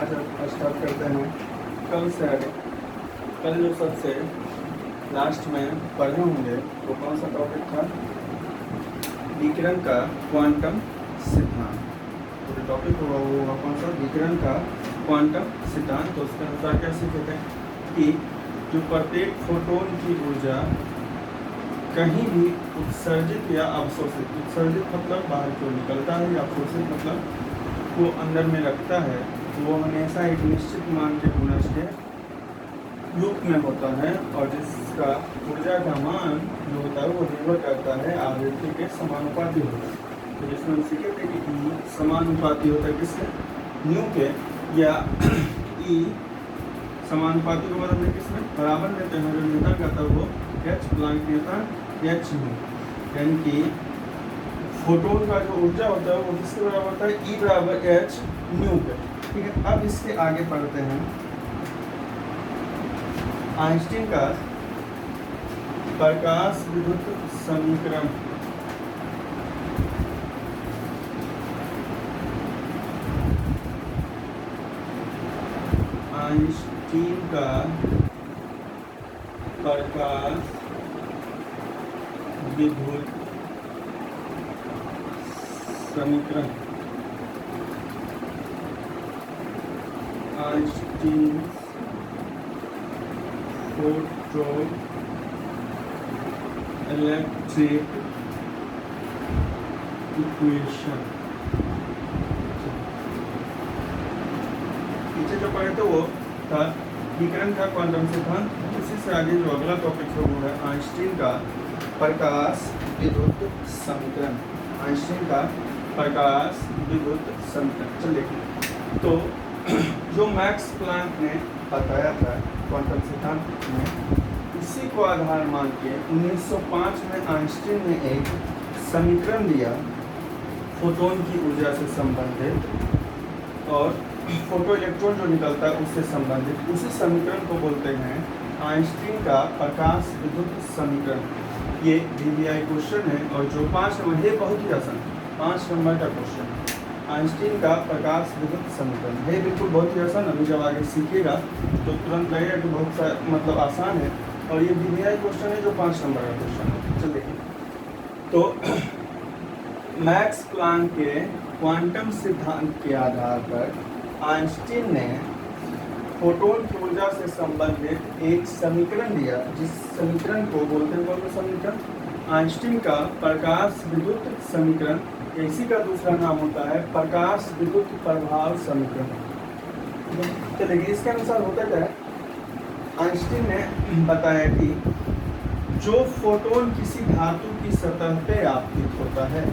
आज अब स्टार्ट करते हैं कल से आगे। कल जो सबसे लास्ट में पढ़े होंगे वो कौन सा टॉपिक था? विकिरण का क्वांटम सिद्धांत। तो जो टॉपिक होगा वो होगा कौन सा? विकिरण का क्वांटम सिद्धांत। तो उसके अनुसार क्या सीखे थे कि जो प्रत्येक फोटोन की ऊर्जा कहीं भी उत्सर्जित या अवशोषित, उत्सर्जित मतलब बाहर की ओर निकलता है या अवशोषित मतलब को अंदर में रखता है, वो हमेशा एक निश्चित मान के गुणज के रूप में होता है और जिसका ऊर्जा का मान जो होता है वो निर्भर करता है आवृत्ति के समानुपाती होता है। तो जिसमें हम सीखे थे कि ई समानुपाती होता है किसके? न्यू के, या ई समानुपाती को मतलब में किसमें बराबर लेते हैं, जो न्यूटन का था वो H Planck Newton H new, यानी कि फोटोन का जो ऊर्जा होता है वो किसके बराबर होता है? ई बराबर एच न्यू के। ठीक है, अब इसके आगे पढ़ते हैं आइंस्टीन का प्रकाश विद्युत समीकरण। आइंस्टीन का प्रकाश विद्युत समीकरण। Einstein photo electric equation. पीछे जो पढ़े थे वो था विकिरण का क्वांटम सिद्धांत। उसी से आगे जो अगला टॉपिक है वो है आइंस्टीन का प्रकाश विद्युत समीकरण। आइंस्टीन का प्रकाश विद्युत समीकरण। चलिए, तो जो मैक्स प्लैंक ने बताया था क्वांटम सिद्धांत में, उसी को आधार मान के 1905 में आइंस्टीन ने एक समीकरण दिया फोटोन की ऊर्जा से संबंधित और फोटो इलेक्ट्रॉन जो निकलता है उससे संबंधित। उसी समीकरण को बोलते हैं आइंस्टीन का प्रकाश विद्युत समीकरण। ये VVI क्वेश्चन है और जो 5 नंबर है बहुत ही आसान, 5 नंबर का क्वेश्चन। आइंस्टीन का प्रकाश विद्युत समीकरण है बिल्कुल बहुत ही आसान। अभी जब आगे सीखिएगा तो तुरंत लगेगा कि बहुत सा मतलब आसान है, और ये VVI क्वेश्चन है जो 5 नंबर का क्वेश्चन है। चल देखिए, तो मैक्स प्लैंक के क्वांटम सिद्धांत के आधार पर आइंस्टीन ने फोटोन की ऊर्जा से संबंधित एक समीकरण दिया, जिस समीकरण को बोलते हैं कौन सा समीकरण? आइंस्टीन का प्रकाश विद्युत समीकरण। इसी का दूसरा नाम होता है प्रकाश विद्युत प्रभाव समीकरण। तो देखिए, इसके अनुसार होता क्या है, आइंस्टीन ने बताया कि जो फोटोन किसी धातु की सतह पे आपतित होता है,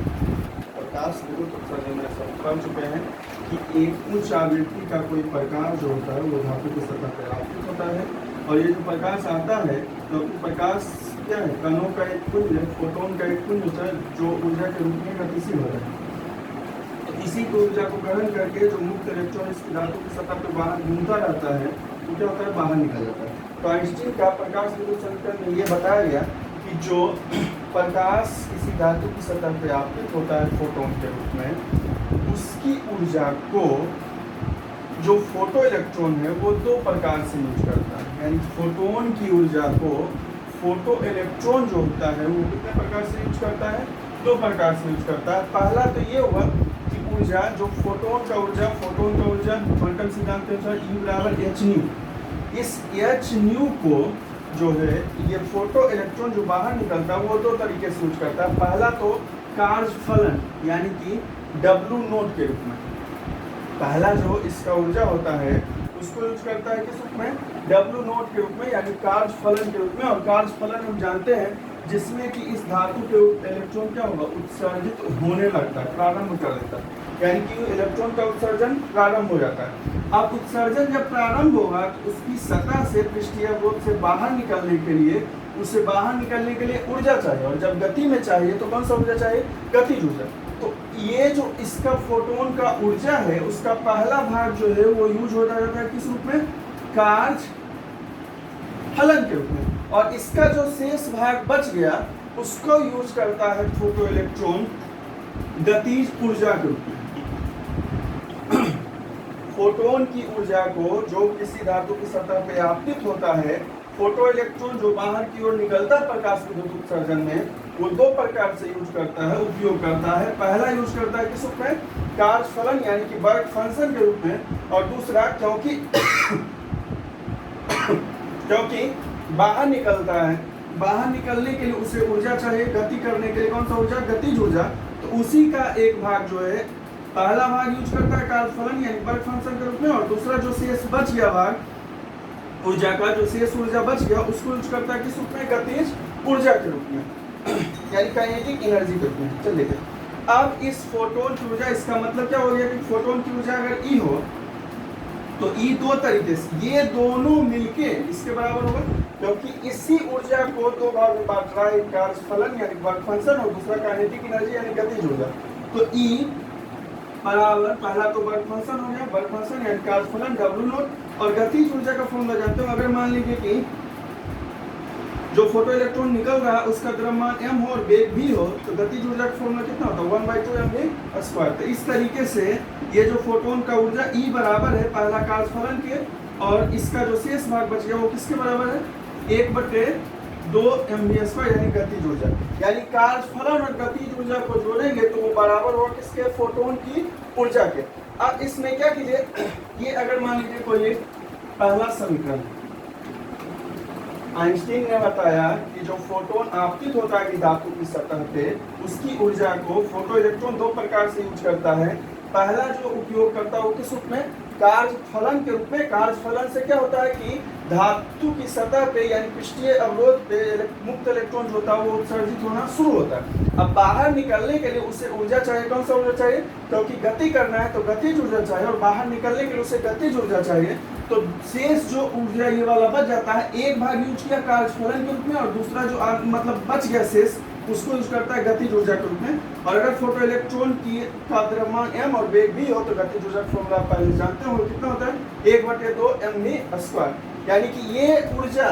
प्रकाश विद्युत उत्सर्जन में सब पढ़ चुके हैं कि एक उच्च आवृत्ति का कोई प्रकाश जो होता है वो धातु की सतह पर आपतित होता है, और ये जो प्रकाश आता है तो प्रकाश क्या है? कणों का एक पुंज है, फोटोन का एक पुंज होता है जो ऊर्जा के रूप में गतिशील होता है। तो इसी को ऊर्जा को ग्रहण करके जो मुक्त इलेक्ट्रॉन इस धातु की सतह पर बाहर घूमता रहता है तो क्या होता है? बाहर निकल जाता है। तो आइंस्टीन का प्रकाश विद्युत समीकरण में ये बताया गया कि जो प्रकाश किसी धातु की सतह पर आपतित होता है फोटोन के रूप में, उसकी ऊर्जा को जो फोटो इलेक्ट्रॉन है वो दो प्रकार से यूज करता है। यानी फोटोन की ऊर्जा को फोटो इलेक्ट्रॉन जो होता है वो कितने प्रकार से यूज करता है? दो प्रकार से यूज करता है। पहला तो ये हुआ कि ऊर्जा जो फोटोन का ऊर्जा क्वांटम सिद्धांत के अनुसार E बराबर एच न्यू। इस एच न्यू को जो है ये फोटो इलेक्ट्रॉन जो बाहर निकलता है वो दो तरीके से यूज करता है। पहला तो कार्य फलन यानी कि W नोट के रूप में, पहला जो इसका ऊर्जा होता है उसको यूज करता है किस रूप में? W नोट के रूप में, यानी कार्य फलन के रूप में। और कार्य फलन हम जानते हैं जिसमें कि इस धातु के इलेक्ट्रॉन क्या होगा? उत्सर्जित होने लगता है, प्रारंभ कर देता है, यानी कि इलेक्ट्रॉन का उत्सर्जन प्रारंभ हो जाता है। अब उत्सर्जन जब प्रारंभ होगा तो उसकी सतह से पृष्ठीय गोल से बाहर निकलने के लिए ऊर्जा चाहिए, और जब गति में चाहिए तो कौन सा ऊर्जा चाहिए? गतिज ऊर्जा। तो ये जो इसका फोटोन का ऊर्जा है उसका पहला भाग जो है वो यूज हो जाता है किस रूप में? कार्य फलन के रूप में। और इसका जो शेष भाग बच गया उसको यूज करता है फोटो इलेक्ट्रॉन गतिज ऊर्जा के रूप में। फोटोन की ऊर्जा को जो किसी धातु की सतह पे आपतित होता है, फोटो इलेक्ट्रॉन जो बाहर की ओर निकलता है प्रकाश विद्युत उत्सर्जन में, वो दो प्रकार से यूज करता है, उपयोग करता है। पहला यूज करता है किस रूप में, कार्य फलन यानी कि वर्क फंक्शन के रूप में, और दूसरा क्योंकि क्योंकि बाहर निकलता है, बाहर निकलने के लिए उसे ऊर्जा चाहिए, गति करने के लिए कौन सा ऊर्जा, गतिज ऊर्जा, तो उसी का एक भाग जो है, पहला भाग यूज करता है कार्य फलन यानी वर्क फंक्शन के रूप में, और दूसरा जो शेष बच गया भाग ऊर्जा का, जो शेष ऊर्जा बच गया उसको यूज करता है किस रूप में, गतिज ऊर्जा के रूप में यानी काइनेटिक एनर्जी के रूप में। चलिए अब इस फोटोन की ऊर्जा, इसका मतलब क्या हो गया कि फोटोन की ऊर्जा अगर ई हो तो ई दो तरीके से, ये दोनों मिलके इसके बराबर होगा, क्योंकि इसी ऊर्जा को दो भाग में बांट रहा है, एक कार्य फलन यानी वर्क फंक्शन और दूसरा काइनेटिक एनर्जी यानी गतिज ऊर्जा। तो ई बराबर, पहला तो वर्क फंक्शन हो गया, वर्क फंक्शन यानी कार्य फलन W नॉट, और गतिज ऊर्जा का फॉर्मूला जानते हो, अगर मान लीजिए कि जो फोटो इलेक्ट्रॉन निकल रहा है उसका द्रव्यमान m हो और वेग v हो, तो गतिज ऊर्जा का फॉर्मूला कितना होता है, 1/2 mv स्क्वायर। तो इस तरीके से ये जो फोटोन का ऊर्जा E बराबर है पहला कार्य फलन के, और इसका जो शेष भाग बच गया वो किसके बराबर है, 1/2 mv स्क्वायर यानी गतिज ऊर्जा। यानी कार्य फलन और गतिज ऊर्जा को जोड़ेंगे तो वो बराबर होगा किसके, फोटोन की ऊर्जा के। अब इसमें क्या कीजिए, ये अगर मान लीजिए कोई पहला समीकरण, आइंस्टीन ने बताया कि जो फोटोन आपतित होता है धातु की सतह पे, उसकी ऊर्जा को फोटो इलेक्ट्रॉन दो प्रकार से यूज करता है। पहला जो उपयोग करता है वो किस रूप में, कार्य फलन के रूप में। कार्य फलन से क्या होता है कि धातु की सतह पे यानी पृष्ठीय अवरोध पे मुक्त इलेक्ट्रॉन जो होता है वो उत्सर्जित होना शुरू होता है। अब बाहर निकलने के लिए उसे ऊर्जा चाहिए, कौन सा ऊर्जा चाहिए, क्योंकि गति करना है तो गतिज ऊर्जा चाहिए, और बाहर निकलने के लिए उसे गतिज ऊर्जा चाहिए। तो शेष जो ऊर्जा ये वाला बच जाता है, एक भाग यूज किया कार्य फलन के रूप में, और दूसरा जो मतलब बच गया शेष उसको यूज करता है गतिज ऊर्जा के रूप में। और अगर फोटो इलेक्ट्रॉन की का द्रव्यमान m और वेग v हो तो गतिज ऊर्जा का फॉर्मूला पहले जानते हो कितना होता है, 1/2 mv स्क्वायर। यानी कि ये ऊर्जा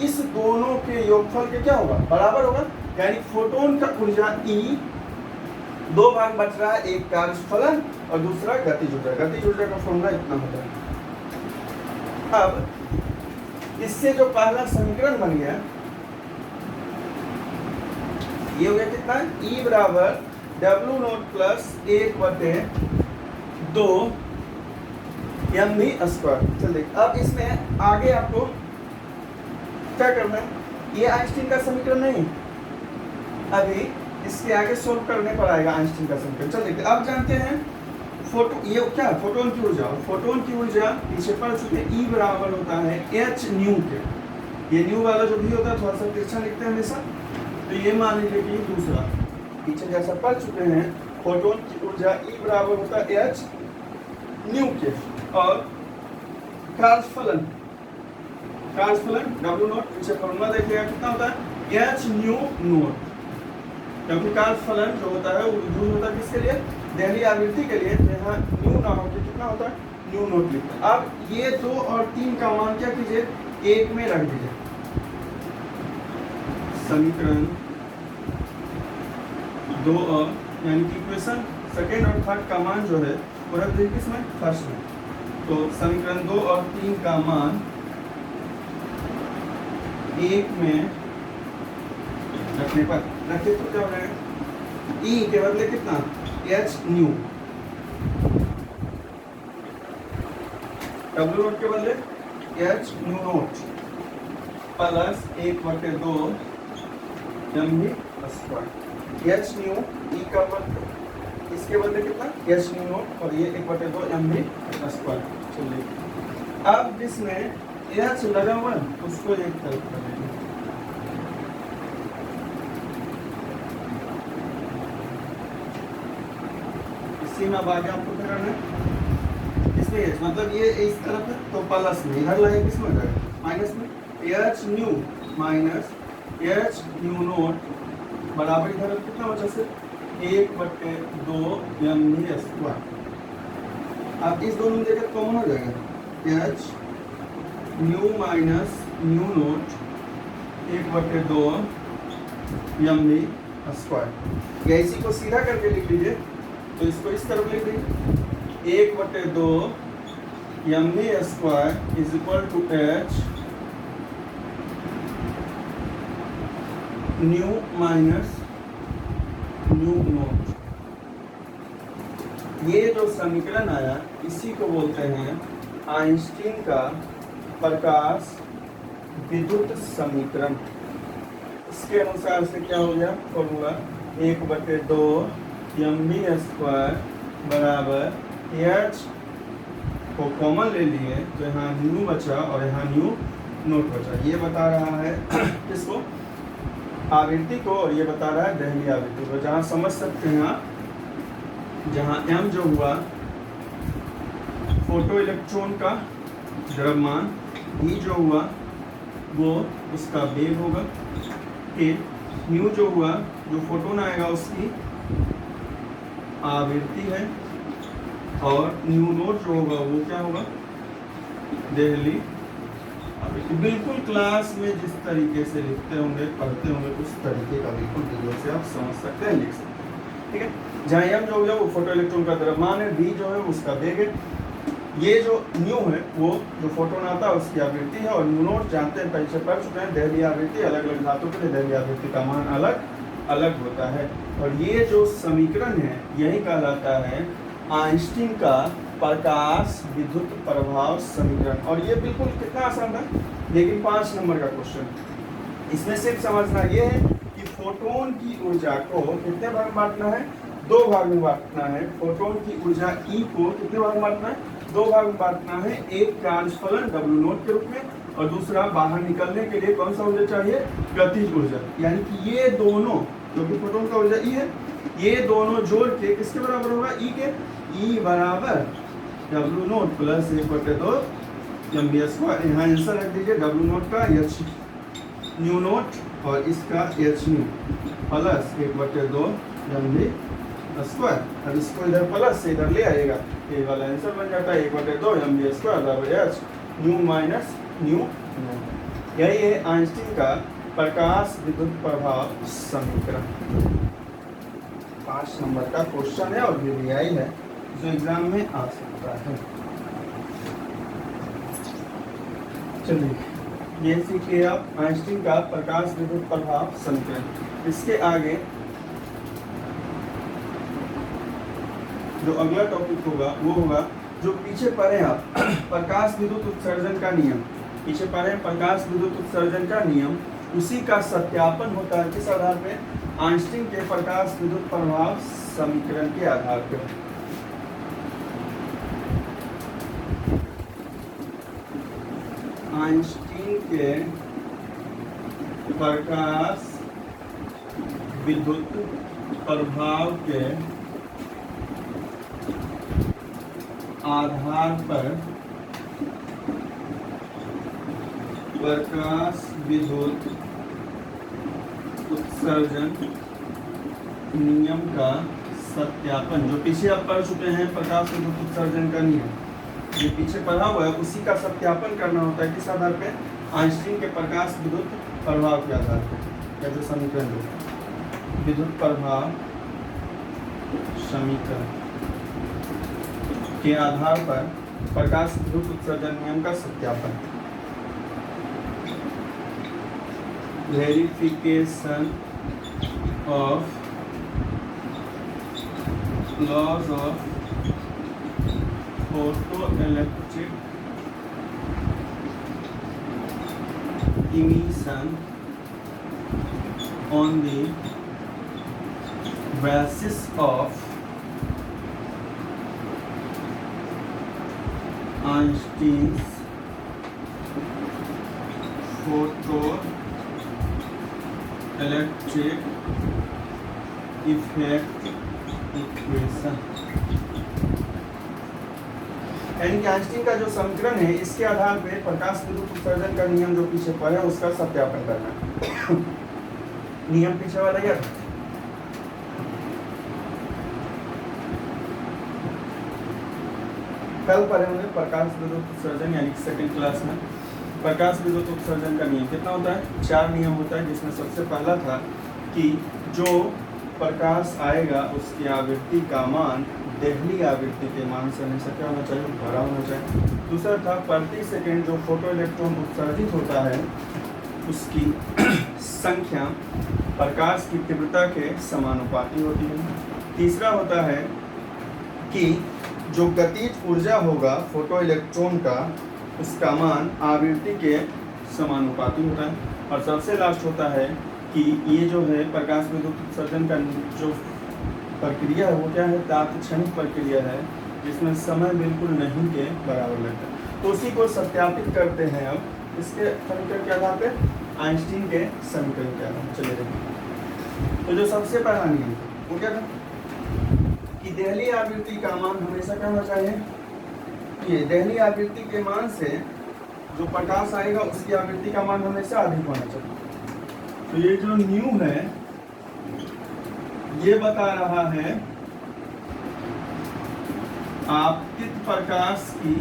इस दोनों के योगफल के क्या होगा, बराबर होगा। यानी फोटोन का ऊर्जा E दो भाग बच रहा है, एक कार्य फलन और दूसरा गतिज ऊर्जा। गतिज ऊर्जा का फॉर्मूला इतना होता है। अब इससे जो पहला समीकरण बन गया, ये हो गया कितना, E बराबर W not plus 1/2 mv square. चलिए अब इसमें आगे आपको क्या करना है, ये आइंस्टीन का समीकरण नहीं, अभी इसके आगे सोल्व करने पर आएगा आइंस्टीन का समीकरण। चलिए अब जानते हैं फोटो, ये क्या, फोटोन की ऊर्जा, फोटोन की ऊर्जा पीछे पढ़ चुके, E बराबर होता है h न्यू के। ये न्यू वाला जो भी होता है थोड़ा सा तिरछा लिखते हैं हमेशा, तो ये मान लीजिए कि दूसरा पीछे जैसा पढ़ चुके हैं, फोटोन की ऊर्जा E बराबर होता है h न्यू के, और कार्य फलन W नॉट, पीछे फॉर्मूला देखिएगा कितना होता है, h न्यू नॉट, क्योंकि कार्य फलन जो होता है वो यूज होता है किसके लिए, देहली आवृत्ति के लिए। यहाँ न्यू ना हो तो कितना होता है, न्यू नॉट लिखते हैं। अब ये 2 और 3 का मान क्या कीजिए, 1 में रख दीजिए। समीकरण 2 और यानी कि इक्वेशन सेकेंड और थर्ड का मान जो है वो रख दीजिए किसमें, फर्स्ट में। तो समीकरण 2 और 3 का मान 1 में रखने पर रखते तो क्या हो जाएगा, E के बदले कितना, h न्यू, W नॉट के बदले h new not plus 1/2 mv square. h new E का बदले, इसके बदले कितना, h न्यू नॉट, और ये 1/2 mv स्क्वायर। चलिए अब इसमें h लगा हुआ उसको एक तरफ कर देंगे, में अब आगे आपको क्या करना है, इसमें h मतलब ये इस तरफ है तो प्लस में, इधर लगे किसमें हो जाएगा, माइनस में, h new minus h new not बराबर इधर कितना बचा से 1/2 mv स्क्वायर। अब इस दोनों में जगह कॉमन हो जाएगा, h new minus new not 1/2 mv square. या इसी को सीधा करके लिख लीजिए, तो इसको इस तरफ लिख देंगे 1/2 mv square is equal to h nu minus nu naught. ये जो समीकरण आया इसी को बोलते हैं आइंस्टीन का प्रकाश विद्युत समीकरण। इसके अनुसार से क्या हो गया फॉर्मूला 1/2 mv स्क्वायर बराबर एच को कॉमन ले लिए तो यहाँ न्यू बचा और यहाँ न्यू नोट बचा। ये बता रहा है किसको, आवृत्ति को, और ये बता रहा है दहली आवृत्ति को। जहाँ समझ सकते हैं आप, जहाँ m जो हुआ फोटो इलेक्ट्रॉन का द्रव्यमान, e जो हुआ वो उसका वेग होगा, फिर न्यू जो हुआ जो फोटोन आएगा उसकी आवृत्ति है, और न्यू नोट जो होगा वो क्या होगा, दहली आवृत्ति। बिल्कुल क्लास में जिस तरीके से लिखते होंगे पढ़ते होंगे उस तरीके का बिल्कुल वीडियो से आप समझ सकते हैं, लिख सकते हैं, ठीक है। जहाँ एम जो हो वो फोटो इलेक्ट्रॉन का द्रव्यमान है, बी जो है उसका वेग है, ये जो न्यू है वो जो फोटोन आता है उसकी आवृत्ति है, और न्यू नोट जानते हैं, परीक्षा पढ़ चुके हैं, दहली आवृत्ति। अलग अलग धातु के लिए दहली आवृत्ति का मान अलग अलग होता है। और ये जो समीकरण है यही कहलाता है आइंस्टीन का प्रकाश विद्युत प्रभाव समीकरण। और ये बिल्कुल कितना आसान है, लेकिन 5 नंबर का क्वेश्चन। इसमें सिर्फ समझना ये है कि फोटोन की ऊर्जा को कितने भाग में बांटना है, 2 भाग में बांटना है। फोटोन की ऊर्जा ई को कितने भाग में बांटना है, 2 भाग में बांटना है। एक कार्यफलन W नोट के रूप में, और दूसरा बाहर निकलने के लिए कौन सा ऊर्जा चाहिए, गतिज ऊर्जा। यानी कि ये दोनों, क्योंकि फोटोन का ऊर्जा ई है, ये दोनों जोड़ के किसके बराबर होगा, ई के। ई बराबर W note plus 1/2 mv square. यहाँ आंसर रख दीजिए W नोट का एच न्यू नोट और इसका H new plus 1/2 mv square. अब इसको इधर प्लस से इधर ले आएगा, ये वाला आंसर बन जाता है 1/2 mv स्क्वायर बराबर H nu minus nu note. यही है आइंस्टीन का प्रकाश विद्युत प्रभाव समीकरण। 5 नंबर का क्वेश्चन है और वीवीआई है जो एग्जाम में आ सकता है। चलिए ये सीखिए आप आइंस्टीन का प्रकाश विद्युत प्रभाव समीकरण। इसके आगे जो अगला टॉपिक होगा वो होगा जो पीछे पढ़े आप प्रकाश विद्युत उत्सर्जन का नियम। पीछे पढ़े प्रकाश विद्युत उत्सर्जन का नियम, उसी का सत्यापन होता है किस आधार पे, आइंस्टीन के प्रकाश विद्युत प्रभाव समीकरण के आधार पर। आइंस्टीन के प्रकाश विद्युत प्रभाव के आधार पर प्रकाश विद्युत उत्सर्जन नियम का सत्यापन, जो पीछे आप पढ़ चुके हैं प्रकाश विद्युत उत्सर्जन का नियम, ये पीछे पढ़ा हुआ है, उसी का सत्यापन करना होता है किस आधार पे, आइंस्टीन के प्रकाश विद्युत प्रभाव के आधार पर। या जो समीकरण है विद्युत प्रभाव समीकरण के आधार पर प्रकाश विद्युत उत्सर्जन नियम का सत्यापन। Verification of laws of photoelectric emission on the basis of Einstein's photoelectric effect equation। यानी कि आइंस्टीन का जो समीकरण है इसके आधार पे प्रकाश विद्युत उत्सर्जन का नियम जो पीछे पढ़ा है उसका सत्यापन करना है। नियम पीछे वाला यार कल पढ़े होंगे प्रकाश विद्युत उत्सर्जन, यानी सेकंड क्लास में प्रकाश विद्युत उत्सर्जन का नियम कितना होता है, 4 नियम होता है, जिसमें सबसे पहला था कि जो प्रकाश आएगा उसकी आवृत्ति का मान देहली आवृत्ति के मान से हमेशा क्या होना चाहिए, बड़ा होना चाहिए। दूसरा था प्रति सेकंड जो फोटो इलेक्ट्रॉन उत्सर्जित होता है उसकी संख्या प्रकाश की तीव्रता के समानुपाती होती है। तीसरा होता है कि जो गतिज ऊर्जा होगा फोटो इलेक्ट्रॉन का उसका मान आवृत्ति के समानुपाती होता है। और सबसे लास्ट होता है कि ये जो है प्रकाश विद्युत उत्सर्जन का जो प्रक्रिया है वो क्या है, तात्क्षणिक प्रक्रिया है जिसमें समय बिल्कुल नहीं के बराबर लगता है। तो उसी को सत्यापित करते हैं अब इसके समीकरण के आधार पे, आइंस्टीन के समीकरण के आधार पे। चलिए देखिए, तो जो सबसे पहला नियम वो क्या था कि देहली आवृत्ति का मान हमेशा क्या होना चाहिए, ये देहली आवृत्ति के मान से जो प्रकाश आएगा उसकी आवृत्ति का मान हमेशा अधिक होना चाहिए। तो ये जो न्यू है ये बता रहा है आपतित प्रकाश की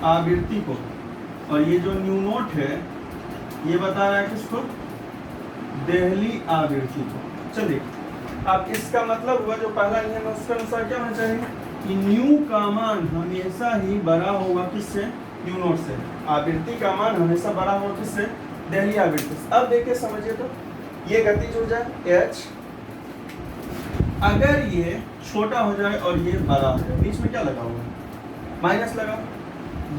आवृत्ति को, और ये जो न्यू नोट है ये बता रहा है किसको, देहली आवृत्ति को। चलिए अब इसका मतलब हुआ जो पहला नियम है उसके अनुसार क्या होना चाहिए कि न्यू का मान हमेशा ही बड़ा होगा किससे, न्यू नोट से। आवृत्ति का मान हमेशा बड़ा होगा किससे, देहली आवृत्ति से। अब देखिए समझिए, तो ये गतिज ऊर्जा H अगर ये छोटा हो जाए और ये बड़ा हो जाए, बीच में क्या लगा हुआ है, माइनस लगा।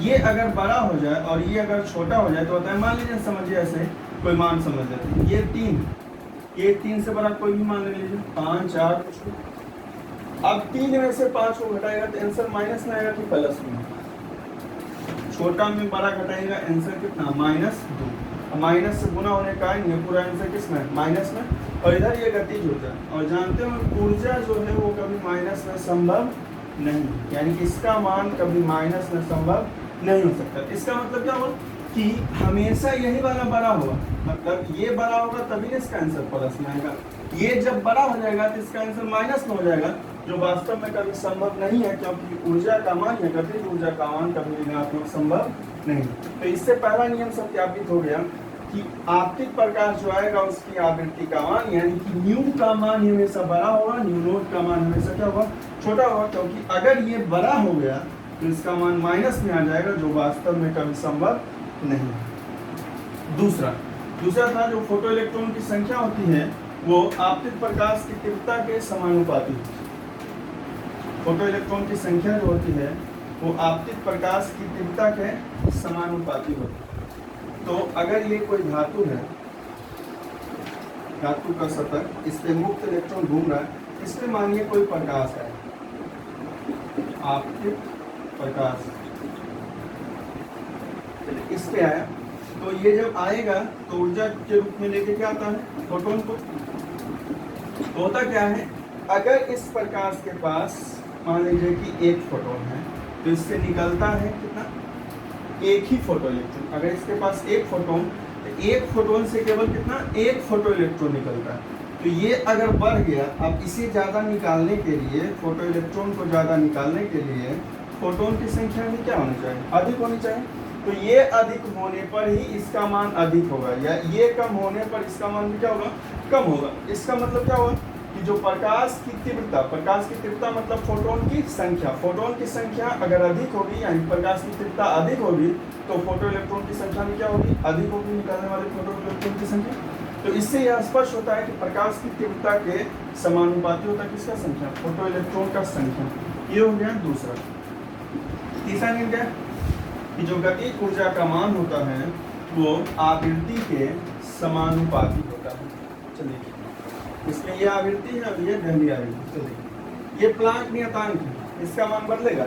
ये अगर बड़ा हो जाए और ये अगर छोटा हो जाए तो होता है, मान लीजिए समझिए ऐसे कोई मान समझ लेते हैं, ये 3 से बड़ा कोई भी मान ले लीजिए, 5 4 कुछ। अब 3 में से 5 को घटाएगा तो आंसर माइनस में आएगा कि प्लस में, छोटा में बड़ा घटाएगा आंसर कितना, -2। माइनस से गुना होने का ये पूरा आंसर किस में, माइनस में। और इधर ये गतिज ऊर्जा, और जानते हो ऊर्जा जो है वो कभी माइनस में संभव नहीं, यानी कि इसका मान कभी माइनस में संभव नहीं हो सकता। इसका मतलब क्या हुआ कि हमेशा यही वाला बड़ा होगा, मतलब ये बड़ा होगा तभी इसका आंसर प्लस में आएगा। ये जब बड़ा हो जाएगा तो इसका आंसर माइनस में हो जाएगा, जो वास्तव में कभी संभव नहीं है, क्योंकि ऊर्जा का मान या गतिज ऊर्जा का मान कभी ऋणात्मक संभव नहीं। तो इससे पहला नियम सत्यापित हो गया कि आपतित प्रकाश जो आएगा उसकी आवृत्ति का मान, यानी कि न्यू का मान हमेशा बड़ा होगा, न्यू नोट का मान हमेशा क्या होगा, छोटा होगा। क्योंकि अगर ये बड़ा हो गया तो इसका मान माइनस में आ जाएगा, जो वास्तव में कभी संभव नहीं। दूसरा था जो फोटो इलेक्ट्रॉन की संख्या होती है वो आपतित प्रकाश की तीव्रता के समानुपाती होती है। फोटो इलेक्ट्रॉन की संख्या जो होती है वो आपतित प्रकाश की तीव्रता के समानुपाती होती है। तो अगर ये कोई धातु है, धातु का सतह, इस पे मुक्त इलेक्ट्रॉन घूम रहा है, इसमें मानिए कोई प्रकाश है, आपतित प्रकाश इस पे आया, तो ये जब आएगा तो ऊर्जा के रूप में लेके क्या आता है, फोटोन को। तो होता क्या है, अगर इस प्रकाश के पास मान लीजिए कि एक फोटोन है तो इससे निकलता है कितना, एक ही फोटो इलेक्ट्रॉन। अगर इसके पास एक फोटोन, तो एक फोटोन से केवल कितना, एक फोटो इलेक्ट्रॉन निकलता है। तो ये अगर बढ़ गया, अब इसे ज़्यादा निकालने के लिए, फोटो इलेक्ट्रॉन को ज़्यादा निकालने के लिए फोटोन की संख्या भी क्या होनी चाहिए, अधिक होनी चाहिए। तो ये अधिक होने पर ही इसका मान अधिक होगा, या ये कम होने पर इसका मान भी क्या होगा, कम होगा। इसका मतलब क्या होगा कि जो प्रकाश की तीव्रता मतलब फोटोन की संख्या अगर अधिक होगी, यानी प्रकाश की तीव्रता अधिक होगी, तो फोटो इलेक्ट्रॉन की संख्या में क्या होगी, अधिक होगी, निकलने वाले फोटो इलेक्ट्रॉन की संख्या। तो इससे यह स्पष्ट होता है कि प्रकाश की तीव्रता के समानुपाती होता है किसका, संख्या, फोटो इलेक्ट्रॉन का संख्या। ये हो गया दूसरा। तीसरा नियम क्या है कि जो गतिज ऊर्जा का मान होता है वो आवृत्ति के समानुपाती होता है। चलिए इसमें ये आवृत्ति है और ये देहली आवृत्ति। चलिए ये प्लांक नियतांक है, इसका मान बदलेगा,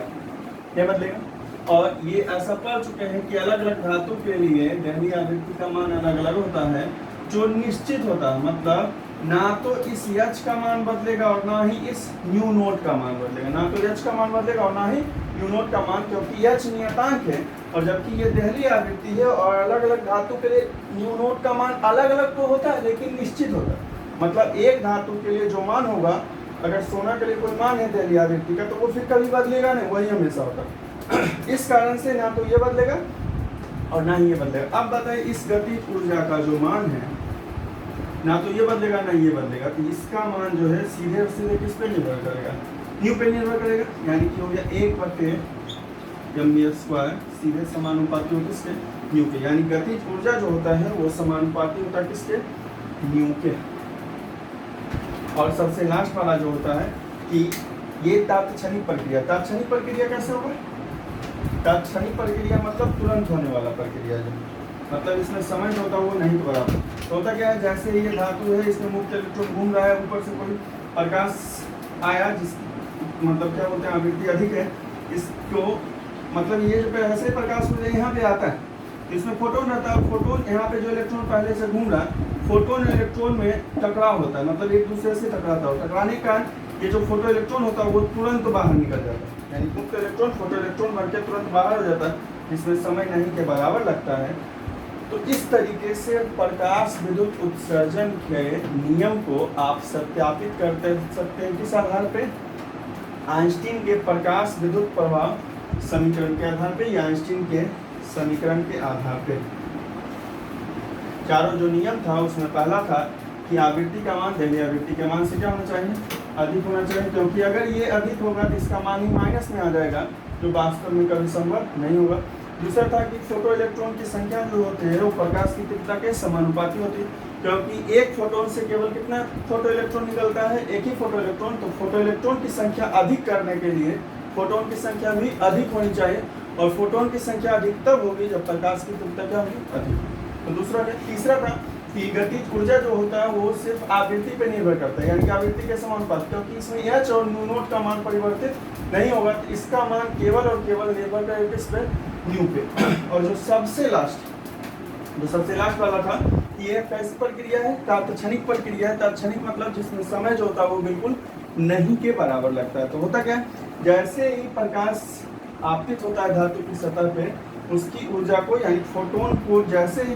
क्या बदलेगा। और ये ऐसा पढ़ चुके हैं कि अलग अलग धातु के लिए देहली आवृत्ति का मान अलग अलग होता है, जो निश्चित होता है। मतलब ना तो इस H का मान बदलेगा और ना ही इस न्यू नोट का मान बदलेगा, ना तो H का मान बदलेगा और ना ही न्यू नोट का मान, क्योंकि H नियतांक है और जबकि ये देहली आवृत्ति है। और अलग अलग धातु के लिए न्यू नोट का मान अलग अलग तो होता है लेकिन निश्चित होता है। मतलब एक धातु के लिए जो मान होगा, अगर सोना के लिए कोई मान है देहली आवृत्ति का, तो वो फिर कभी बदलेगा नहीं, वही हमेशा होता है। इस कारण से ना तो ये बदलेगा और ना ही ये बदलेगा। अब बताइए इस गतिज ऊर्जा का जो मान है, ना तो ये बदलेगा ना ये बदलेगा, तो इसका मान जो है सीधे और सीधे किस पे निर्भर करेगा, न्यू पे निर्भर करेगा। यानी कि हो गया 1/mv² सीधे समानुपाती हो किसके, न्यू के। यानी गतिज ऊर्जा जो होता है वो समानुपाती होता है किसके, न्यू के। और सबसे लास्ट वाला जो होता है कि ये तात्क्षणिक प्रक्रिया, तात्क्षणिक प्रक्रिया कैसे होगा, तात्क्षणिक प्रक्रिया मतलब तुरंत होने वाला प्रक्रिया जो, मतलब इसमें समय जो होता है वो नहीं बराबर। तो होता क्या है, जैसे ये धातु है इसमें मुक्त इलेक्ट्रॉन घूम रहा है, ऊपर से कोई प्रकाश आया जिस मतलब क्या बोलते हैं आवृत्ति अधिक है, इसको मतलब ये जो ऐसे प्रकाश में यहाँ पे आता है तो इसमें फोटोन रहता है। फोटोन यहाँ पे जो इलेक्ट्रॉन पहले से घूम रहा है, फोटोन इलेक्ट्रॉन में टकराव होता है, मतलब एक दूसरे से टकराता हो, टकराने के कारण ये जो फोटो इलेक्ट्रॉन होता है वो तुरंत बाहर निकल जाता है। यानी मुक्त इलेक्ट्रॉन फोटो इलेक्ट्रॉन बन के तुरंत बाहर हो जाता है, जिसमें समय नहीं के बराबर लगता है। तो इस तरीके से प्रकाश विद्युत उत्सर्जन के नियम को आप सत्यापित करते सकते हैं किस आधार पे, आइंस्टीन के प्रकाश विद्युत प्रभाव समीकरण के आधार पे या आइंस्टीन के समीकरण के आधार पे। चारों जो नियम था उसमें पहला था कि आवृत्ति का मान देली आवृत्ति के मान से क्या होना चाहिए, अधिक होना चाहिए, क्योंकि अगर ये अधिक होगा तो इसका मान ही माइनस में आ जाएगा, जो वास्तव में कभी संभव नहीं होगा। दूसरा था कि फोटो इलेक्ट्रॉन की संख्या जो होती है वो प्रकाश की तीव्रता के समानुपाती होती है, क्योंकि एक फोटोन से केवल कितना फोटो इलेक्ट्रॉन निकलता है, एक ही फोटो इलेक्ट्रॉन। तो फोटो इलेक्ट्रॉन की संख्या अधिक करने के लिए फोटोन की संख्या भी अधिक होनी चाहिए, और फोटोन की संख्या अधिक तब होगी जब प्रकाश की तीव्रता क्या होगी, अधिक। तो दूसरा है। तीसरा था कि गतिज ऊर्जा जो होता है वो सिर्फ आवृत्ति पे निर्भर करता है, यानी कि आवृत्ति के समानुपात, क्योंकि इसमें एच और न्यू नोट का मान परिवर्तित नहीं होगा, तो इसका मान केवल और केवल निर्भर करेगा किस पे, न्यू पे। और जो सबसे लास्ट वाला था ये कैसी प्रक्रिया है, तात्क्षणिक प्रक्रिया है। तात्क्षणिक मतलब जिसमें समय जो होता है वो बिल्कुल नहीं के बराबर लगता है। तो होता क्या है, जैसे ही प्रकाश आपतित होता है धातु की सतह पे, उसकी ऊर्जा को यानी फोटोन को, जैसे ही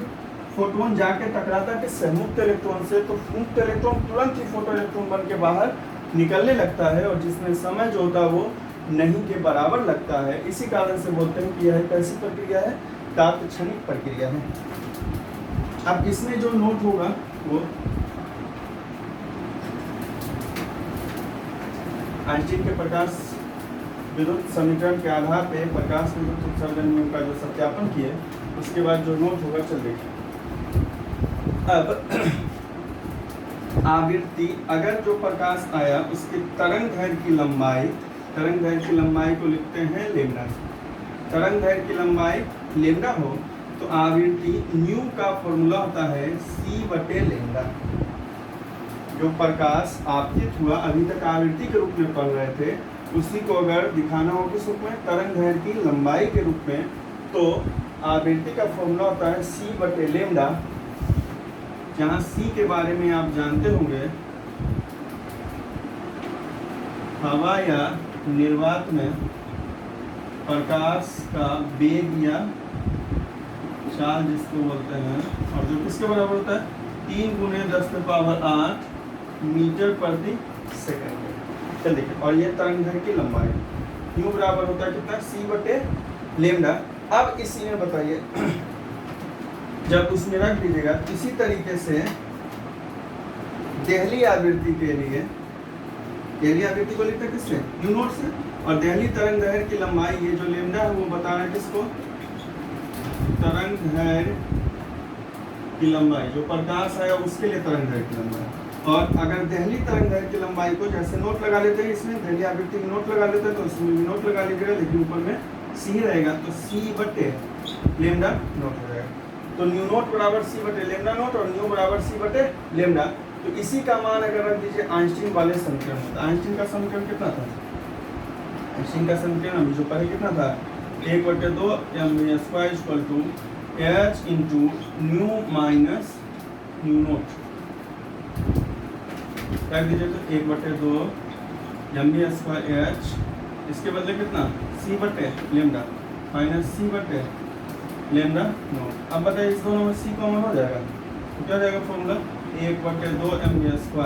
फोटोन जाके टकराता है किससे, मुक्त इलेक्ट्रॉन से, तो मुक्त इलेक्ट्रॉन तुरंत ही फोटो इलेक्ट्रॉन बन के बाहर निकलने लगता है, और जिसमें समय जो होता है वो नहीं के बराबर लगता है। इसी कारण से बोलते हैं कि यह कैसी प्रक्रिया है, तात्क्षणिक प्रक्रिया है। अब इसमें जो नोट होगा वो आइंस्टीन के प्रकाश विद्युत समीकरण के आधार पे प्रकाश विद्युत उत्सर्जन नियम का जो सत्यापन किए, उसके बाद जो नोट होगा चल देखिए। अब आवृत्ति, अगर जो प्रकाश आया उसके तरंग दैर्घ्य की लंबाई को लिखते हैं लेम्डा। तरंग दैर्घ्य की लंबाई लेम्डा हो तो आवृत्ति न्यू का फॉर्मूला होता है c/λ। जो प्रकाश आपतित हुआ, अभी तक आवृत्ति के रूप में पढ़ रहे थे, उसी को अगर दिखाना हो किस रूप में, तरंग दैर्घ्य की लंबाई के रूप में, तो आवृत्ति का फॉर्मूला होता है c/λ, जहाँ c के बारे में आप जानते होंगे, हवा या निर्वात में प्रकाश का वेग या चाल जिसको बोलते हैं, और जो किसके बराबर होता है, 3 × 10⁸ मीटर प्रति सेकंड। चल देखिए, और ये तरंग दैर्घ्य की लंबाई न्यू बराबर होता है कितना, c/λ। अब इसी में बताइए, जब उसमें रख दीजिएगा, इसी तरीके से देहली आवृत्ति के लिए, देहली आवृत्ति को लिखते हैं किससे, न्यू नोट से, और देहली तरंग दैर्घ्य की लंबाई ये जो लेम्डा है वो बता रहा है किसको, तरंग दैर्घ्य की लंबाई, जो प्रकाश आया उसके लिए तरंग दैर्घ्य की लंबाई। और अगर देहली तरंग दैर्घ्य की लंबाई को जैसे नोट लगा लेते हैं, इसमें देहली आवृत्ति में नोट लगा लेते हैं, तो इसमें भी नोट लगा लीजिएगा, लेकिन ऊपर में सी रहेगा, तो c/λ नोट हो जाएगा। तो न्यू नोट बराबर c/λ नोट, और न्यू बराबर c/λ। तो इसी का मान अगर रख दीजिए आइंस्टीन वाले समीकरण में, तो आइंस्टीन का समीकरण कितना था, आइंस्टीन का समीकरण अभी जो पहले कितना था, 1/2 mv² = h × new minus nu note. रख दीजिए तो 1/2 mv²h, इसके बदले कितना, c/λ माइनस c/λ नोट। अब बताइए इस दोनों में c कॉमन हो जाएगा तो क्या जाएगा formula, 1/2 mv²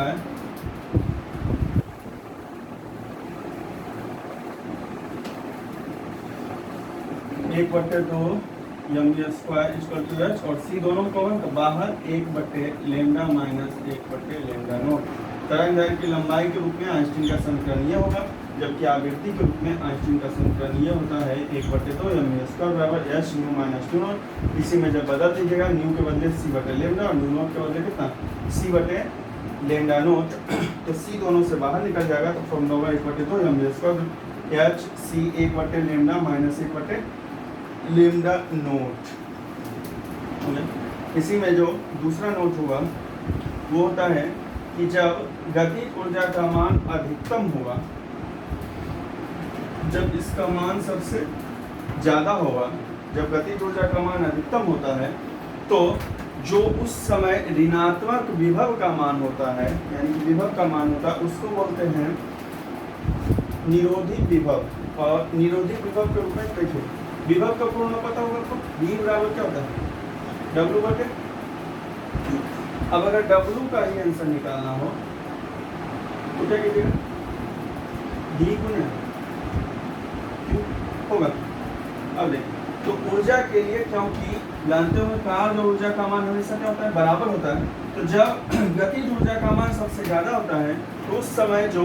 1/2 M we square equal to h, और सी दोनों कॉमन तो बाहर 1/λ माइनस 1/λ नोट। तरंगदैर्घ्य की लंबाई के रूप में आइंस्टीन का समीकरण ये होगा, जबकि आवृत्ति के रूप में आइंस्टीन का समीकरण ये होता है 1/2 एम वी स्क्वायर बराबर H nu minus two note. इसी में जब बदल दीजिएगा न्यू के बदले c/λ और न्यू नोट के बदले कितना c/λ नोट, तो c दोनों से बाहर निकल जाएगा तो फॉर्मूला होगा 1/2 M we square H C 1/λ minus 1/λ nought. इसी में जो दूसरा नोट होगा वो होता है कि जब गतिज ऊर्जा का मान अधिकतम होगा, जब इसका मान सबसे ज़्यादा होगा, जब गतिज ऊर्जा का मान अधिकतम होता है तो जो उस समय ऋणात्मक विभव का मान होता है, यानी कि विभव का मान होता है, उसको बोलते हैं निरोधी विभव। और निरोधी विभव के रूप में देखिए, विभव का पूर्ण पता होगा आपको, V बराबर क्या होता है W/T। अब अगर W का ही आंसर निकालना हो तो क्या कीजिएगा, D गुना Q होगा। अब देखिए, तो ऊर्जा के लिए, क्योंकि जानते हो कार्य और ऊर्जा का मान हमेशा क्या होता है, बराबर होता है, तो जब गतिज ऊर्जा का मान सबसे ज़्यादा होता है तो उस समय जो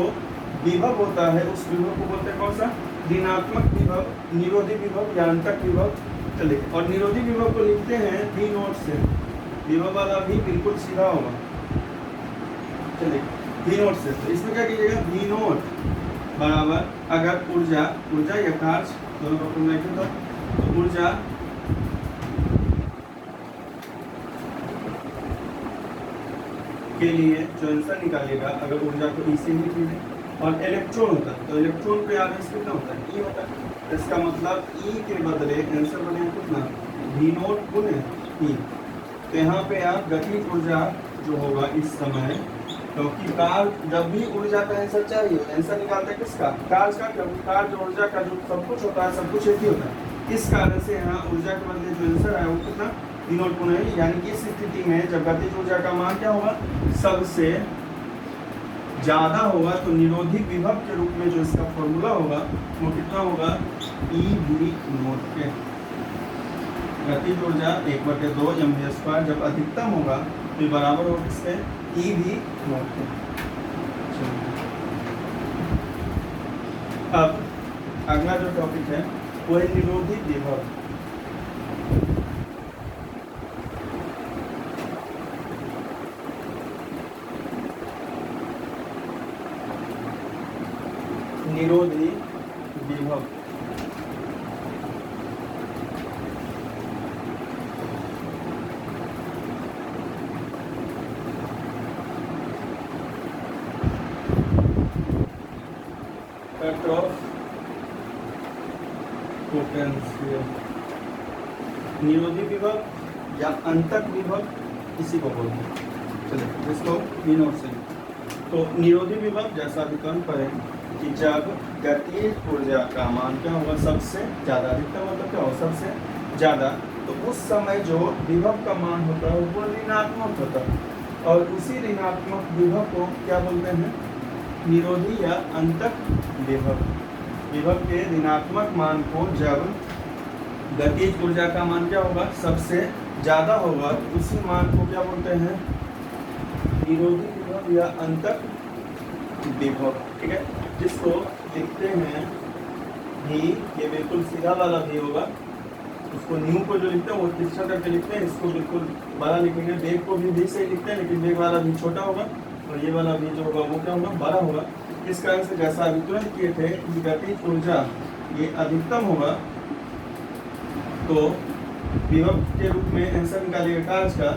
विभव होता है उस विभव को बोलते हैं कौन सा, ऋणात्मक विभव, निरोधी विभव या अंतक विभव। चलिए, और निरोधी विभव को लिखते हैं V नोट से, विभव वाला भी बिल्कुल सीधा होगा। चलिए V नोट से, तो इसमें क्या कीजिएगा, V नोट बराबर, अगर ऊर्जा या कार्य दोनों का फॉर्मूला एक था, तो ऊर्जा के लिए जो आंसर निकालेगा, अगर ऊर्जा को E से लिख लीजिए, और इलेक्ट्रॉन होता है तो इलेक्ट्रॉन पे आवेश कितना होता है, E होता है। इसका मतलब E के बदले आंसर बनेगा कितना, V नोट गुने E। तो यहाँ पे आप गतिज ऊर्जा जो होगा इस समय, क्योंकि कार्य जब भी ऊर्जा का आंसर चाहिए, आंसर निकालते हैं किसका, कार्य का, क्योंकि कार्य ऊर्जा का जो सब कुछ होता है, सब कुछ एक ही होता है। इस कारण से यहाँ ऊर्जा के बदले जो आंसर है वो कितना, V नोट गुना E। यानी कि इस स्थिति में जब गतिज ऊर्जा का मान क्या होगा, सबसे ज़्यादा होगा, तो निरोधी विभव के रूप में जो इसका फॉर्मूला होगा वो कितना होगा, EV नोट के। गतिज ऊर्जा 1/2 एम वी स्क्वायर जब अधिकतम होगा तो बराबर होगा किसके, EV नोट के। अब अगला जो टॉपिक है वो है निरोधी विभव। निरोधी विभव कट ऑफ पोटेंशियल, निरोधी विभव या अंतक विभव इसी को बोलते हैं। चलिए इसको V नोट से, तो निरोधी विभव जैसा विकल्प है कि जब गतिज ऊर्जा का मान क्या होगा, सबसे ज़्यादा, अधिकतम मतलब क्या होगा, सबसे ज़्यादा, तो उस समय जो विभव का मान होता है वो ऋणात्मक होता है, और उसी ऋणात्मक विभव को क्या बोलते हैं, निरोधी या अंतक विभव। विभव के ऋणात्मक मान को जब गतिज ऊर्जा का मान क्या होगा, सबसे ज़्यादा होगा, तो उसी मान को क्या बोलते हैं, निरोधी विभव या अंतक विभव। ठीक है, जिसको लिखते हैं V, ये बिल्कुल सीधा वाला V होगा, उसको न्यू को जो लिखते हैं वो तिरछा करके लिखते हैं, इसको बिल्कुल बड़ा लिखेंगे। वेग को भी V से ही लिखते हैं, लेकिन वेग वाला V छोटा होगा और ये वाला V जो होगा वो क्या होगा, बड़ा होगा। इस कारण से जैसा अभी तुरंत किए थे कि गतिज ऊर्जा ये अधिकतम होगा तो विभव के रूप में आंसर निकालिएगा कार्य का,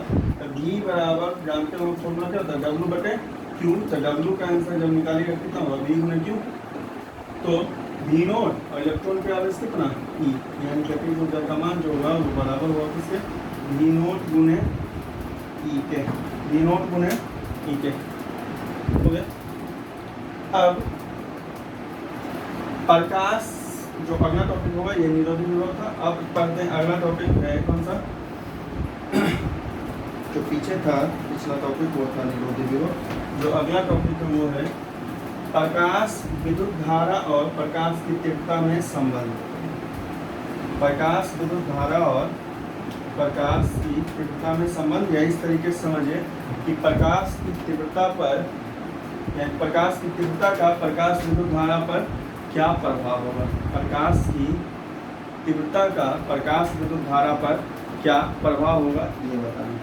V बराबर जानते हो फॉर्मूला क्या होता है, W/Q। तो W का आंसर जब निकालिएगा कितना होगा, V गुना Q। तो V नोट और इलेक्ट्रॉन पे आवेश कितना, E, यानी गतिज ऊर्जा का मान जो होगा वो बराबर होगा किसके, V नोट गुने E के, V नोट गुने E के। हो गया। अब प्रकाश जो अगला टॉपिक होगा ये निरोधी विभव था। अब पढ़ते हैं अगला टॉपिक है कौन सा, जो पीछे था पिछला टॉपिक वो था निरोधी विभव। जो अगला टॉपिक है वो है प्रकाश विद्युत धारा और प्रकाश की तीव्रता में संबंध। प्रकाश विद्युत धारा और प्रकाश की तीव्रता में संबंध, या इस तरीके से समझिए कि प्रकाश की तीव्रता पर, या प्रकाश की तीव्रता का प्रकाश विद्युत धारा पर क्या प्रभाव होगा। प्रकाश की तीव्रता का प्रकाश विद्युत धारा पर क्या प्रभाव होगा ये बताना,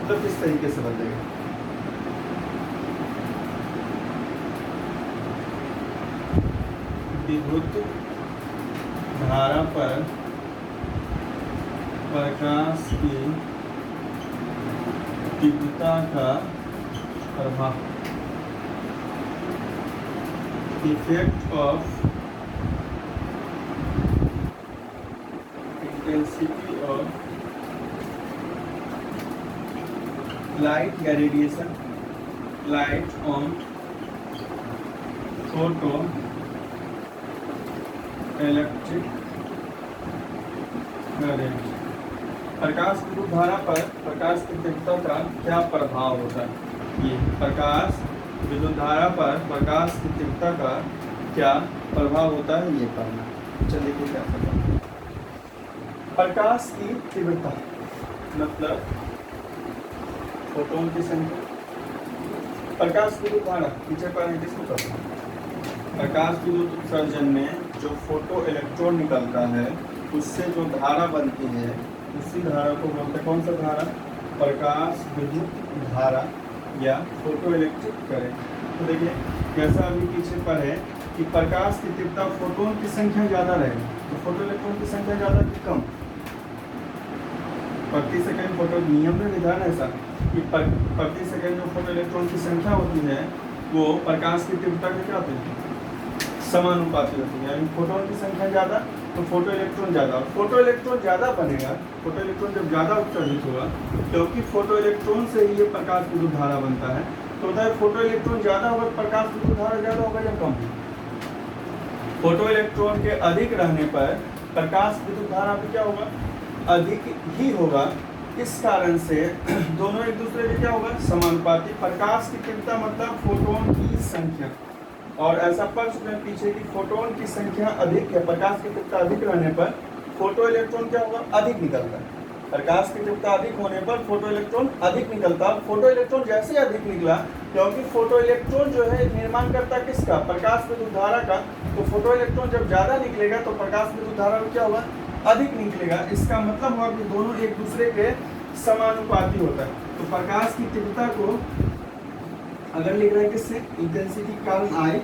मतलब किस तरीके से बदलेगा। विद्युत धारा पर प्रकाश की तीव्रता का प्रभाव, effect of intensity of light या radiation, light on photoelectric current. प्रकाश विद्युत धारा पर प्रकाश की तीव्रता का क्या प्रभाव होता है। ये प्रकाश विद्युत धारा पर प्रकाश की तीव्रता का क्या प्रभाव होता है ये पढ़ना। चलिए क्या पता। प्रकाश की तीव्रता मतलब फोटोन की संख्या। प्रकाश विद्युत धारा पीछे पर किसको कहते हैं। प्रकाश विद्युत उत्सर्जन में जो फोटो इलेक्ट्रॉन निकलता है उससे जो धारा बनती है उसी धारा को बोलते हैं कौन सा धारा, प्रकाश विद्युत धारा या फोटो इलेक्ट्रिक करंट। तो देखिए जैसा अभी पीछे पर है कि प्रकाश की तीव्रता फोटोन की संख्या ज़्यादा रहेगी, तो फोटो इलेक्ट्रॉन की संख्या ज़्यादा कि कम, प्रति सेकंड फोटो नियम में विधान ऐसा कि प्रति सेकंड जो फोटो इलेक्ट्रॉन की संख्या होती है वो प्रकाश की तीव्रता के क्या होती है, समानुपाती होती है। यानी फोटोन की संख्या ज़्यादा तो फोटो इलेक्ट्रॉन ज़्यादा, फोटो इलेक्ट्रॉन ज़्यादा बनेगा। फोटो इलेक्ट्रॉन जब ज़्यादा उत्सर्जित होगा क्योंकि फोटो इलेक्ट्रॉन से ही ये प्रकाश विद्युत धारा बनता है, तो होता है फोटो इलेक्ट्रॉन ज़्यादा होगा प्रकाश विद्युत धारा ज़्यादा होगा या कम। फोटो इलेक्ट्रॉन के अधिक रहने पर प्रकाश विद्युत धारा भी क्या होगा, अधिक ही होगा। इस कारण से दोनों एक दूसरे के क्या होगा, समानुपाती। प्रकाश की तीव्रता मतलब फोटोन की संख्या, और ऐसा पढ़ चुके हैं पीछे कि फोटोन की संख्या अधिक है, प्रकाश की तीव्रता अधिक रहने पर फोटो इलेक्ट्रॉन क्या होगा, अधिक निकलता है। प्रकाश की तीव्रता अधिक होने पर फोटो इलेक्ट्रॉन अधिक निकलता है। फोटो इलेक्ट्रॉन जैसे अधिक निकला, क्योंकि फोटो इलेक्ट्रॉन जो है निर्माण करता है किसका, प्रकाश विद्युत धारा का, तो फोटो इलेक्ट्रॉन जब ज़्यादा निकलेगा तो प्रकाश विद्युत धारा क्या होगा, अधिक निकलेगा। इसका मतलब हुआ कि दोनों एक दूसरे के समानुपाती होता है। तो प्रकाश की तीव्रता को अगर लिख रहे हैं किससे, इंटेंसिटी कारण आई,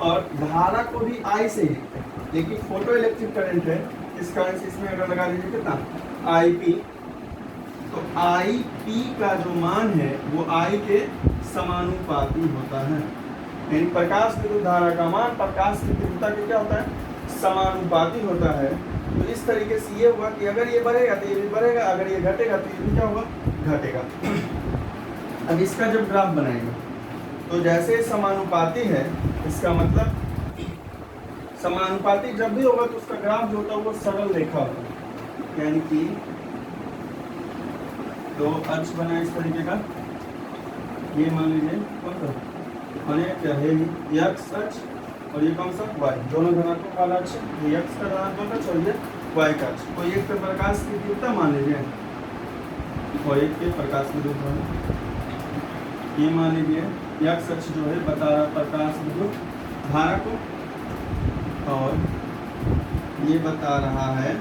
और धारा को भी आई से ही लिखते हैं, लेकिन फोटो इलेक्ट्रिक करंट है इस कारण से इसमें अगर लगा दीजिए कितना, आई पी, तो आई पी का जो मान है वो आई के समानुपाती होता है। यानी प्रकाश विद्युत धारा का मान प्रकाश की तीव्रता के क्या होता है, समानुपाती होता है। तो इस तरीके से ये हुआ कि अगर ये बढ़ेगा तो ये भी बढ़ेगा, अगर ये घटेगा तो ये भी क्या होगा, घटेगा। अब इसका जब ग्राफ बनाएंगे तो जैसे समानुपाती है, इसका मतलब समानुपाती जब भी होगा तो उसका ग्राफ जो होता है वो सरल रेखा होता है। यानी कि दो अक्ष बना इस तरीके का, ये मान लीजिए कौन सा, क्या है ये एक्स अक्ष और ये कौन सा, वाई, दोनों धनात्मक वाला अक्ष, ये एक्स का धनात्मक अक्ष और ये वाई का अक्ष। तो एक पे प्रकाश की तीव्रता मान लीजिए और एक पे प्रकाश विद्युत धारा, ये मान लीजिए एक्स अक्ष जो है बता रहा प्रकाश विद्युत धारा को, और ये बता रहा है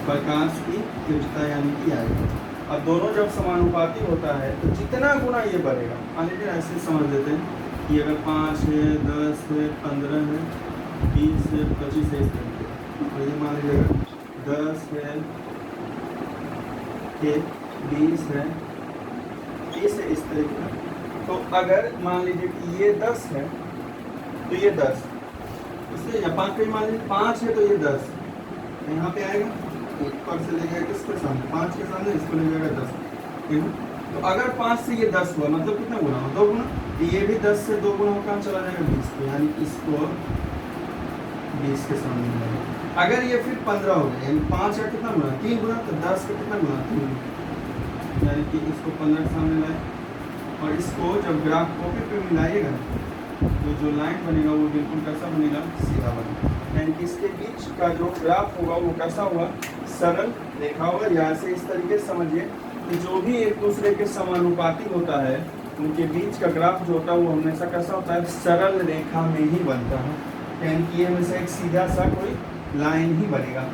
प्रकाश की तीव्रता यानी कि आई। अब दोनों जब समानुपाती होता है तो जितना गुना ये बढ़ेगा, मान लीजिए ऐसे समझ लेते हैं कि अगर 5 है, 10 है, 15 है, 20 है, 25 है, इस तरीके, तो ये मान लीजिए 10 है, 20 है, 30 है, इस तरीके का। तो अगर मान लीजिए कि ये 10 है तो ये 10, इसलिए या 5 पे मान लीजिए 5 है तो ये 10 यहाँ पे आएगा, ऊपर से ले जाएगा किसके सामने, 5 के सामने, इसको ले जाएगा 10, ठीक है। तो अगर 5 से ये 10 हुआ मतलब कितना गुना हो, 2 गुना, ये भी 10 से 2 गुना होकर चला जाएगा 20 पे, यानी इसको 20 के सामने लाएगा। अगर ये फिर 15 हो गया, यानी 5 का कितना गुना, 3 गुना, तो 10 का कितना गुना, 3, यानी कि इसको 15 के सामने लाए। और इसको जब ग्राफ कॉपी पे मिलाइएगा तो जो लाइन बनेगा वो बिल्कुल कैसा बनेगा, सीधा बनेगा। यानी कि इसके बीच का जो ग्राफ होगा वो कैसा होगा, सरल रेखा होगा। यहाँ से इस तरीके से समझिए कि जो भी एक दूसरे के समानुपाती होता है उनके बीच का ग्राफ जो होता है वो हमेशा कैसा होता है, सरल रेखा में ही बनता है, यानी कि ये हमेशा एक सीधा सा कोई लाइन ही बनेगा।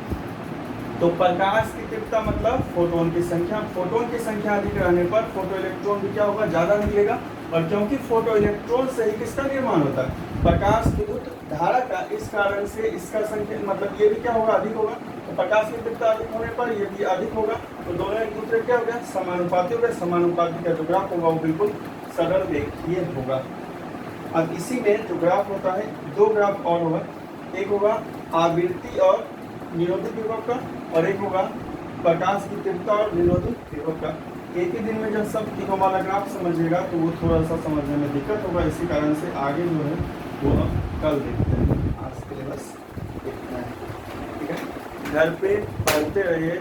तो प्रकाश की तीव्रता मतलब फोटोन की संख्या, फोटोन की संख्या अधिक रहने पर फोटो इलेक्ट्रॉन भी क्या होगा, ज़्यादा निकलेगा। और क्योंकि फोटो इलेक्ट्रॉन से ही किसका निर्माण होता है, प्रकाश विद्युत धारा का, इस कारण से इसका संख्या मतलब ये भी क्या होगा, अधिक होगा। तो प्रकाश की तीव्रता अधिक होने पर ये भी अधिक होगा, तो दोनों एक दूसरे क्या हो गया, समानुपाती हो गए। समानुपाती का जो ग्राफ होगा वो बिल्कुल सरल रेखीय होगा। अब इसी में जो ग्राफ होता है, दो ग्राफ और होगा, एक होगा आवृत्ति और निरोधी विभव का, और एक होगा प्रकाश की तीव्रता और निरोधी विभव का। एक ही दिन में जब सब तीनों वाला ग्राफ समझिएगा तो वो थोड़ा सा समझने में दिक्कत होगा, इसी कारण से आगे जो है वो अब कल देखते हैं। आज के लिए बस इतना है, ठीक है। घर पे पढ़ते रहिए,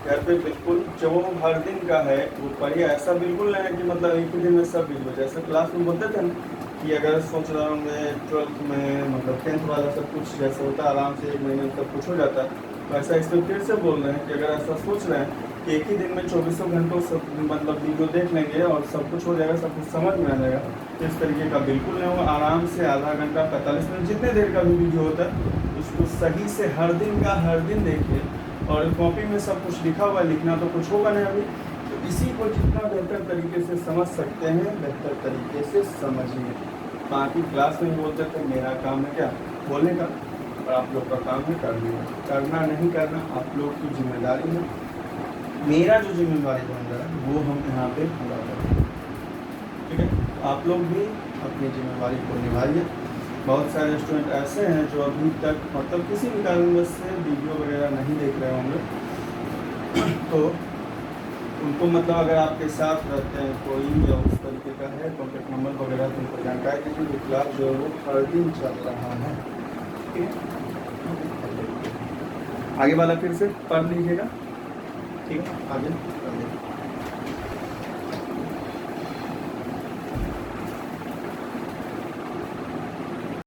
घर पे बिल्कुल जो हर दिन का है वो पढ़िए। ऐसा बिल्कुल नहीं है कि मतलब एक ही दिन में सब बिल्कुल, जैसे क्लास में बोलते थे ना कि अगर सोच रहा हूँ मैं 12th में मतलब 10th वाला सब कुछ जैसे होता है आराम से एक महीने में सब कुछ हो जाता है, तो ऐसा इसमें फिर से बोल रहे हैं कि अगर ऐसा सोच रहे हैं कि एक ही दिन में 24 घंटों सब मतलब वीडियो देख लेंगे और सब कुछ हो जाएगा, सब कुछ समझ में आ जाएगा, तो इस तरीके का बिल्कुल नहीं होगा। आराम से आधा घंटा 45 मिनट जितने देर का भी वीडियो होता है उसको सही से हर दिन का हर दिन देखिए, और कॉपी में सब कुछ लिखा हुआ है, लिखना तो कुछ होगा नहीं अभी, तो इसी को जितना बेहतर तरीके से समझ सकते हैं बेहतर तरीके से समझिए। बाकी क्लास में बोलते थे मेरा काम है क्या, बोलने का, और आप लोग का काम है करना। करना नहीं करना आप लोग की जिम्मेदारी है, मेरा जो जिम्मेदारी बन रहा है वो हम यहाँ पे पूरा करें, ठीक है। आप लोग भी अपनी जिम्मेदारी को निभाइए। बहुत सारे स्टूडेंट ऐसे हैं जो अभी तक मतलब किसी भी कारणवश से वीडियो वगैरह नहीं देख रहे होंगे, तो उनको मतलब अगर आपके साथ रहते हैं कोई या उस तरीके का है कॉन्टेक्ट नंबर वगैरह तो उनको जानकारी दीजिए कि क्लास जो है वो हर दिन चल रहा है, ठीक है। आगे वाला फिर से पढ़ लीजिएगा, ठीक है, आगे पढ़ लीजिए।